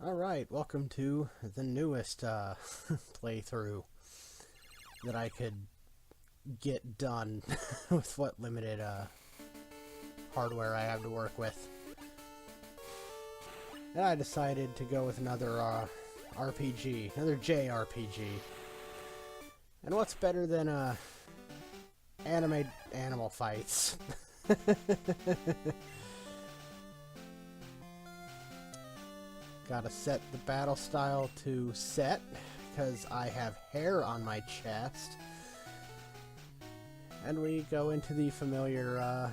Alright, welcome to the newest playthrough that I could get done with what limited hardware I have to work with. And I decided to go with another RPG, another JRPG. And what's better than anime animal fights? Gotta set the battle style to set, because I have hair on my chest. And we go into the familiar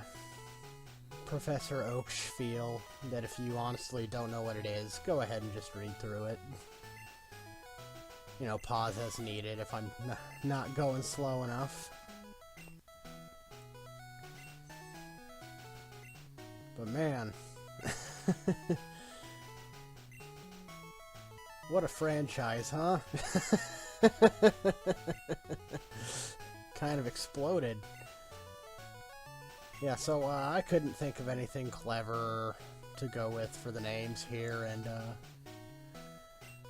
Professor Oak spiel that if you honestly don't know what it is, go ahead and just read through it. You know, pause as needed if I'm not going slow enough. But man... What a franchise, huh? Kind of exploded. Yeah, so I couldn't think of anything clever to go with for the names here, and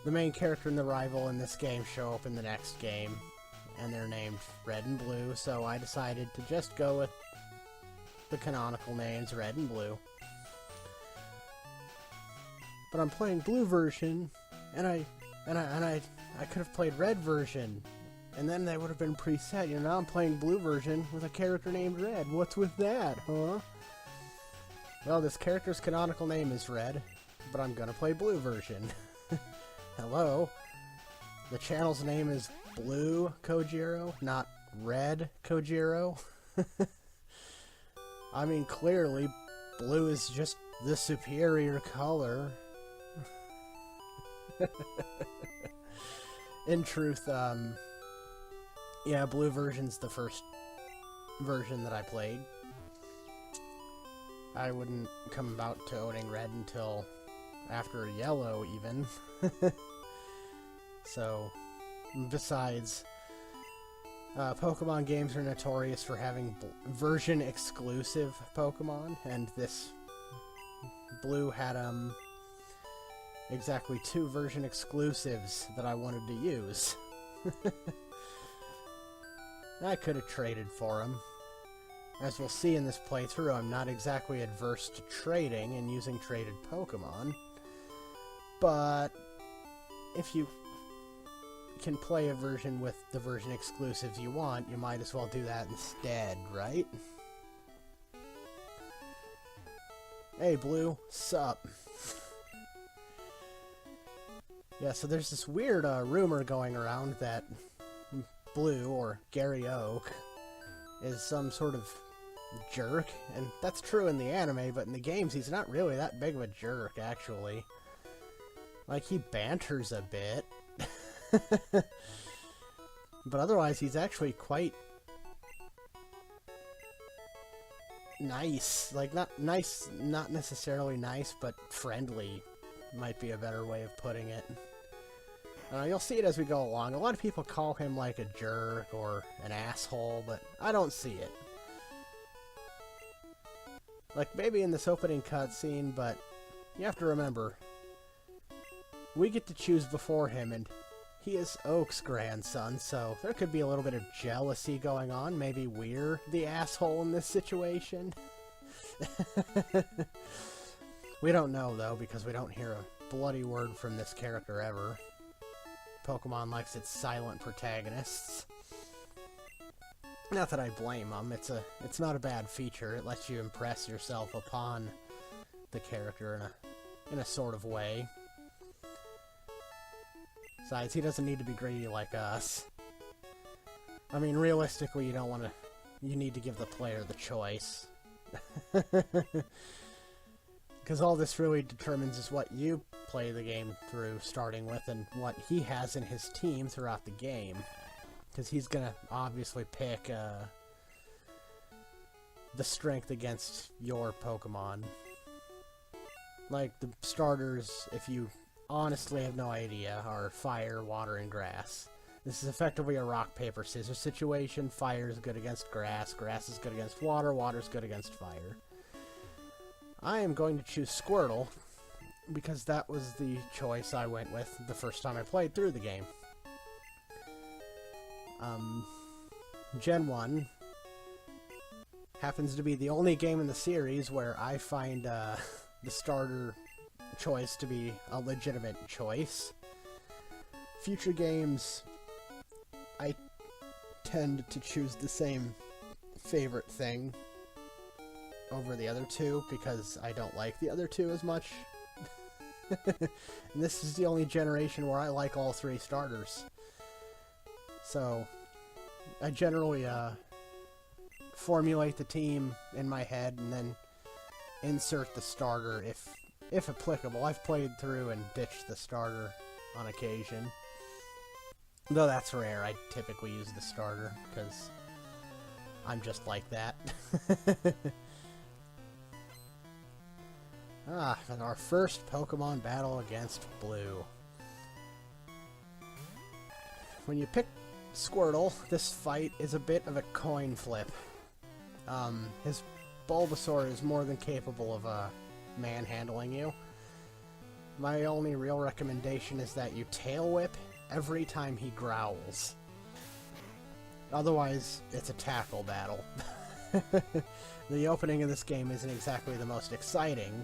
the main character and the rival in this game show up in the next game, and they're named Red and Blue, so I decided to just go with the canonical names, Red and Blue. But I'm playing Blue version, and I could have played Red version, and then they would have been preset. You know, now I'm playing Blue version with a character named Red. What's with that, huh? Well, this character's canonical name is Red, but I'm gonna play Blue version. Hello? The channel's name is Blue Kojiro, not Red Kojiro. I mean, clearly, blue is just the superior color. In truth, yeah, blue version's the first version that I played. I wouldn't come about to owning red until after yellow, even. So, besides, Pokemon games are notorious for having version-exclusive Pokemon, and this blue had, exactly 2 version exclusives that I wanted to use. I could have traded for them. As we'll see in this playthrough, I'm not exactly adverse to trading and using traded Pokemon. But if you can play a version with the version exclusives you want, you might as well do that instead, right? Hey, Blue. Sup? Yeah, so there's this weird rumor going around that Blue, or Gary Oak, is some sort of jerk, and that's true in the anime, but in the games he's not really that big of a jerk, actually. Like, he banters a bit. But otherwise, he's actually quite nice. Like, not nice, not necessarily nice, but friendly might be a better way of putting it. You'll see it as we go along. A lot of people call him like a jerk or an asshole, but I don't see it. Like, maybe in this opening cutscene, but you have to remember, we get to choose before him, and he is Oak's grandson, so there could be a little bit of jealousy going on. Maybe we're the asshole in this situation. We don't know, though, because we don't hear a bloody word from this character ever. Pokemon likes its silent protagonists. Not that I blame them, it's not a bad feature. It lets you impress yourself upon the character in a sort of way. Besides, he doesn't need to be greedy like us. I mean, realistically, you need to give the player the choice. Because all this really determines is what you play the game through, starting with, and what he has in his team throughout the game. Because he's going to obviously pick the strength against your Pokemon. Like, the starters, if you honestly have no idea, are fire, water, and grass. This is effectively a rock, paper, scissors situation. Fire is good against grass, grass is good against water, water is good against fire. I am going to choose Squirtle, because that was the choice I went with the first time I played through the game. Gen 1 happens to be the only game in the series where I find the starter choice to be a legitimate choice. Future games, I tend to choose the same favorite thing over the other two because I don't like the other two as much. And this is the only generation where I like all three starters. So I generally formulate the team in my head and then insert the starter if applicable. I've played through and ditched the starter on occasion. Though that's rare, I typically use the starter because I'm just like that. And our first Pokemon battle against Blue. When you pick Squirtle, this fight is a bit of a coin flip. His Bulbasaur is more than capable of manhandling you. My only real recommendation is that you tail whip every time he growls. Otherwise, it's a tackle battle. The opening of this game isn't exactly the most exciting,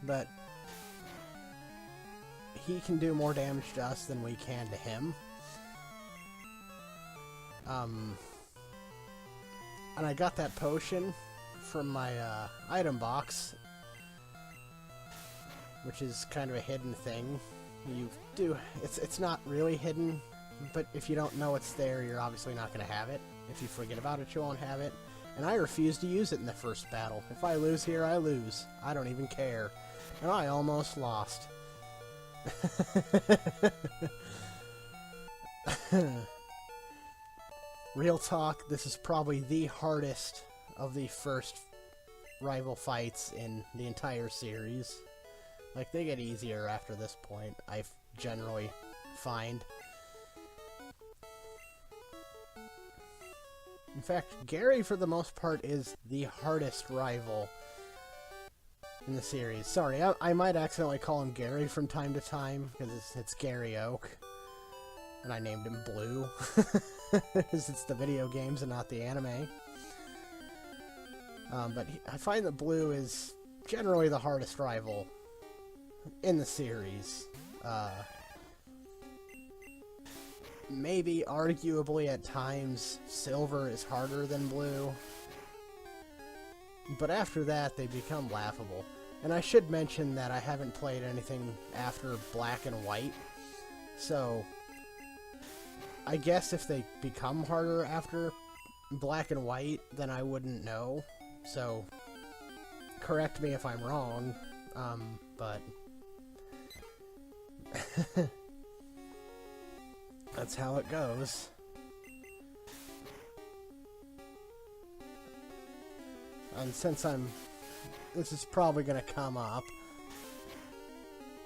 but he can do more damage to us than we can to him. And I got that potion from my item box, which is kind of a hidden thing. You do, it's not really hidden, but if you don't know it's there, you're obviously not going to have it. If you forget about it, you won't have it. And I refuse to use it in the first battle. If I lose here, I lose. I don't even care. And I almost lost. Real talk, this is probably the hardest of the first rival fights in the entire series. Like, they get easier after this point, I generally find. In fact, Gary, for the most part, is the hardest rival in the series. Sorry, I might accidentally call him Gary from time to time, because it's Gary Oak. And I named him Blue, because it's the video games and not the anime. But I find that Blue is generally the hardest rival in the series. Maybe, arguably, at times, Silver is harder than Blue. But after that, they become laughable. And I should mention that I haven't played anything after Black and White. So, I guess if they become harder after Black and White, then I wouldn't know. So, correct me if I'm wrong, but that's how it goes. And since this is probably gonna come up.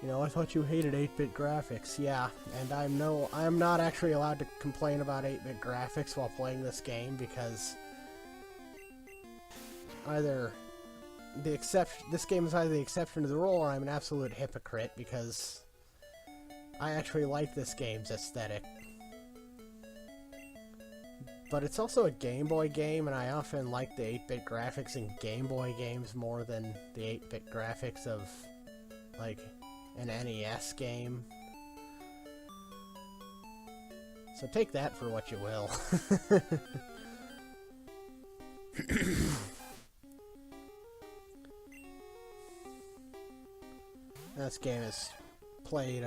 You know, I thought you hated 8-bit graphics. Yeah, and I'm not actually allowed to complain about 8-bit graphics while playing this game because this game is either the exception to the rule or I'm an absolute hypocrite because I actually like this game's aesthetic. But it's also a Game Boy game, and I often like the 8-bit graphics in Game Boy games more than the 8-bit graphics of, like, an NES game. So take that for what you will. This game is played,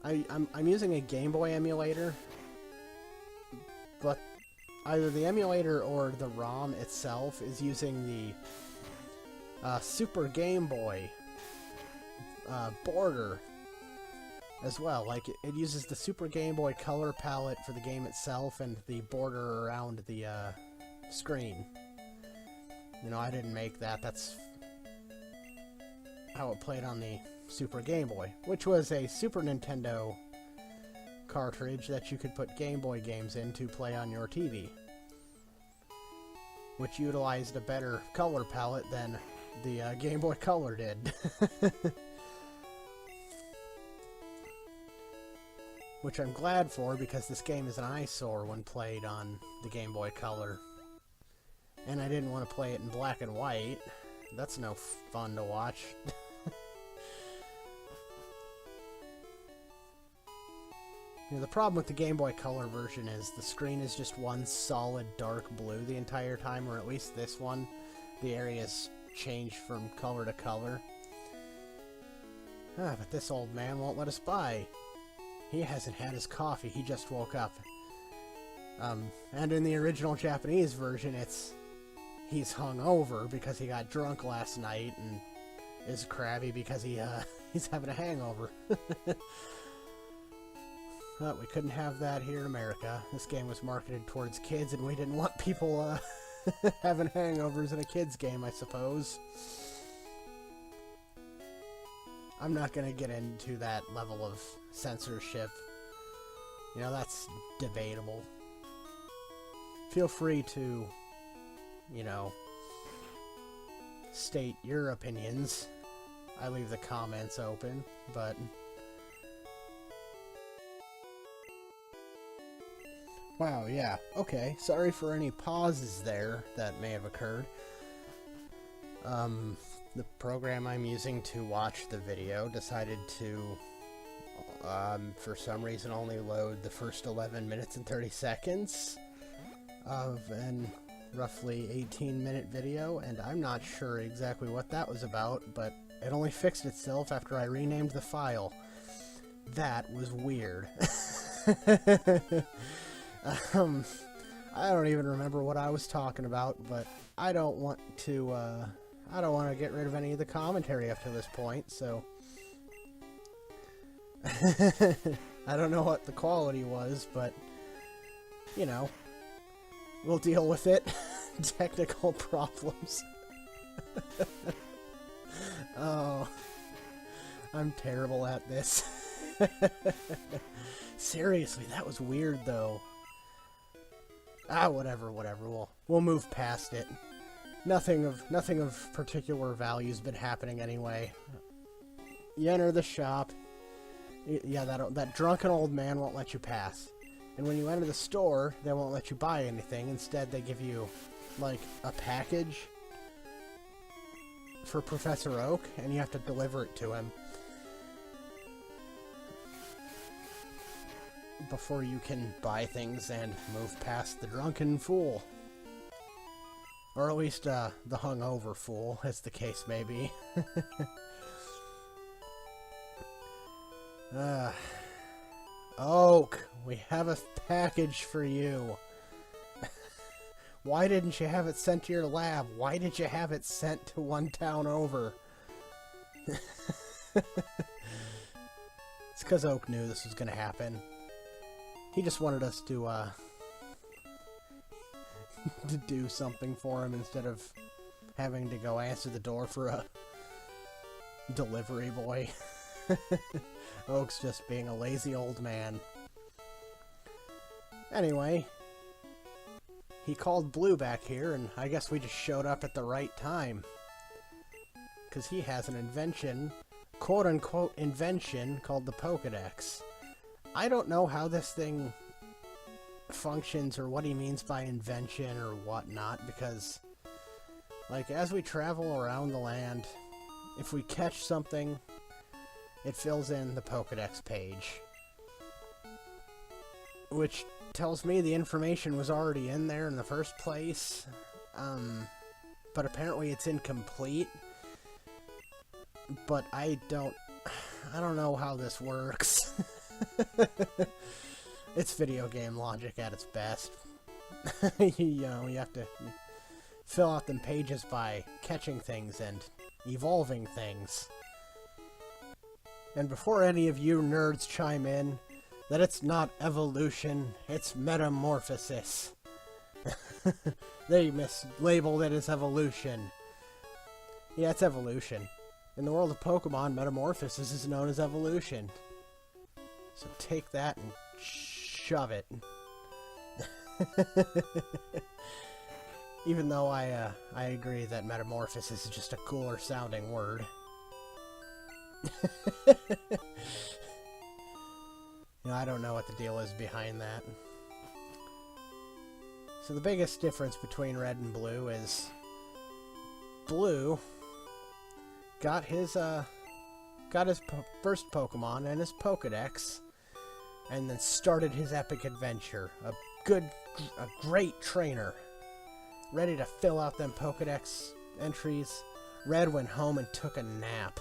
I'm using a Game Boy emulator, but either the emulator or the ROM itself is using the Super Game Boy border as well. Like, it uses the Super Game Boy color palette for the game itself and the border around the screen. You know, I didn't make that. That's how it played on the Super Game Boy, which was a Super Nintendo cartridge that you could put Game Boy games in to play on your TV. which utilized a better color palette than the Game Boy Color did. Which I'm glad for, because this game is an eyesore when played on the Game Boy Color. And I didn't want to play it in black and white. That's no fun to watch. You know, the problem with the Game Boy Color version is the screen is just one solid dark blue the entire time, or at least this one. The areas change from color to color. But this old man won't let us buy. He hasn't had his coffee, he just woke up. And in the original Japanese version, he's hungover because he got drunk last night and is crabby because he's having a hangover. But we couldn't have that here in America. This game was marketed towards kids, and we didn't want people having hangovers in a kids game, I suppose. I'm not going to get into that level of censorship. You know, that's debatable. Feel free to, you know, state your opinions. I leave the comments open, but... Wow, yeah, okay. Sorry for any pauses there that may have occurred. The program I'm using to watch the video decided to, for some reason, only load the first 11 minutes and 30 seconds of an roughly 18-minute video, and I'm not sure exactly what that was about, but it only fixed itself after I renamed the file. That was weird. I don't even remember what I was talking about, but I don't want to get rid of any of the commentary up to this point, so... I don't know what the quality was, but, you know, we'll deal with it. Technical problems. Oh, I'm terrible at this. Seriously, that was weird, though. Whatever. We'll move past it. Nothing of particular value's been happening anyway. You enter the shop. Yeah, that drunken old man won't let you pass. And when you enter the store, they won't let you buy anything. Instead, they give you, like, a package for Professor Oak, and you have to deliver it to him before you can buy things and move past the drunken fool. Or at least, the hungover fool, as the case may be. Oak, we have a package for you. Why didn't you have it sent to your lab? Why did you have it sent to one town over? It's because Oak knew this was going to happen. He just wanted us to do something for him instead of having to go answer the door for a delivery boy. Oak's just being a lazy old man. Anyway, he called Blue back here, and I guess we just showed up at the right time. Because he has an invention, quote-unquote invention, called the Pokédex. I don't know how this thing functions or what he means by invention or whatnot, because, like, as we travel around the land, if we catch something, it fills in the Pokédex page. Which tells me the information was already in there in the first place. But apparently it's incomplete. But I don't know how this works. It's video game logic at its best. You know, you have to fill out them pages by catching things and evolving things. And before any of you nerds chime in, that it's not evolution, it's metamorphosis. They mislabeled it as evolution. Yeah, it's evolution. In the world of Pokemon, metamorphosis is known as evolution. So take that and shove it. Even though I agree that metamorphosis is just a cooler sounding word. I don't know what the deal is behind that. So the biggest difference between red and blue is blue got his first Pokemon and his Pokedex, and then started his epic adventure. A great trainer, ready to fill out them Pokedex entries. Red went home and took a nap.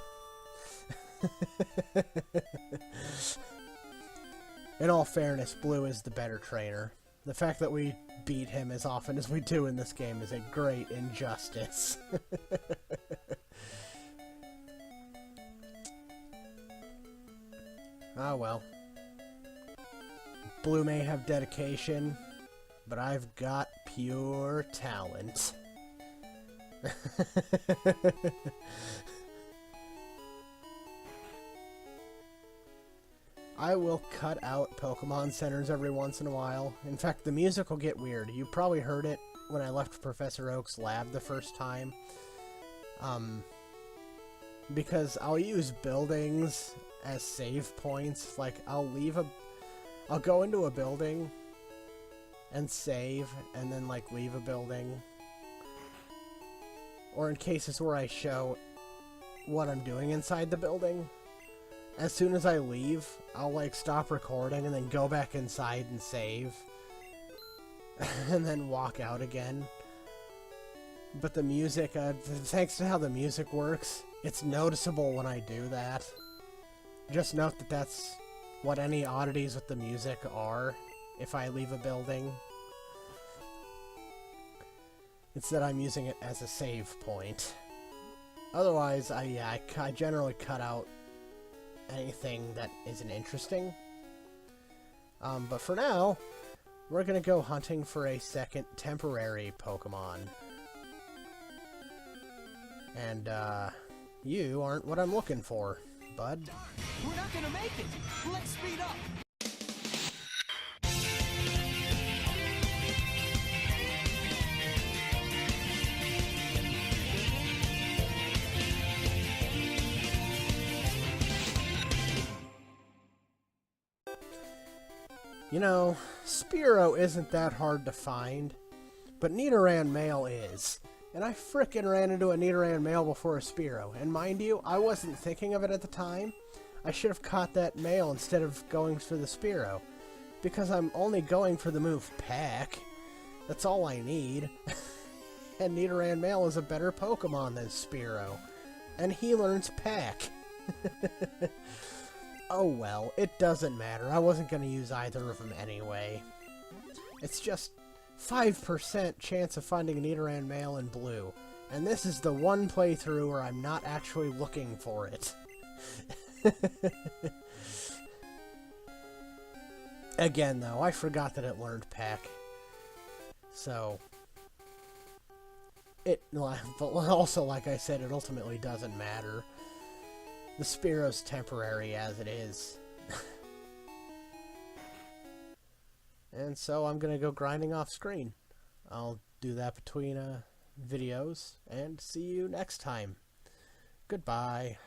In all fairness, Blue is the better trainer. The fact that we beat him as often as we do in this game is a great injustice. Ah, well. Blue may have dedication, but I've got pure talent. I will cut out Pokemon centers every once in a while. In fact, the music will get weird. You probably heard it when I left Professor Oak's lab the first time. Because I'll use buildings as save points. Like, I'll go into a building and save, and then, like, leave a building. Or in cases where I show what I'm doing inside the building. As soon as I leave, I'll, like, stop recording and then go back inside and save. And then walk out again. But the music, thanks to how the music works, it's noticeable when I do that. Just note that that's what any oddities with the music are if I leave a building. It's that I'm using it as a save point. Otherwise, I generally cut out anything that isn't interesting. But for now, we're gonna go hunting for a second temporary Pokemon. And, you aren't what I'm looking for, bud. We're not gonna make it! Let's speed up! You know, Spearow isn't that hard to find, but Nidoran male is. And I frickin' ran into a Nidoran male before a Spearow. And mind you, I wasn't thinking of it at the time. I should have caught that male instead of going for the Spearow. Because I'm only going for the move Peck. That's all I need. And Nidoran male is a better Pokemon than Spearow. And he learns Peck. Oh well, it doesn't matter. I wasn't going to use either of them anyway. It's just 5% chance of finding a Nidoran male in blue. And this is the one playthrough where I'm not actually looking for it. Again, though, I forgot that it learned Peck. So, but also, like I said, it ultimately doesn't matter. The Spearow's temporary as it is. And so I'm going to go grinding off screen. I'll do that between videos, and see you next time. Goodbye.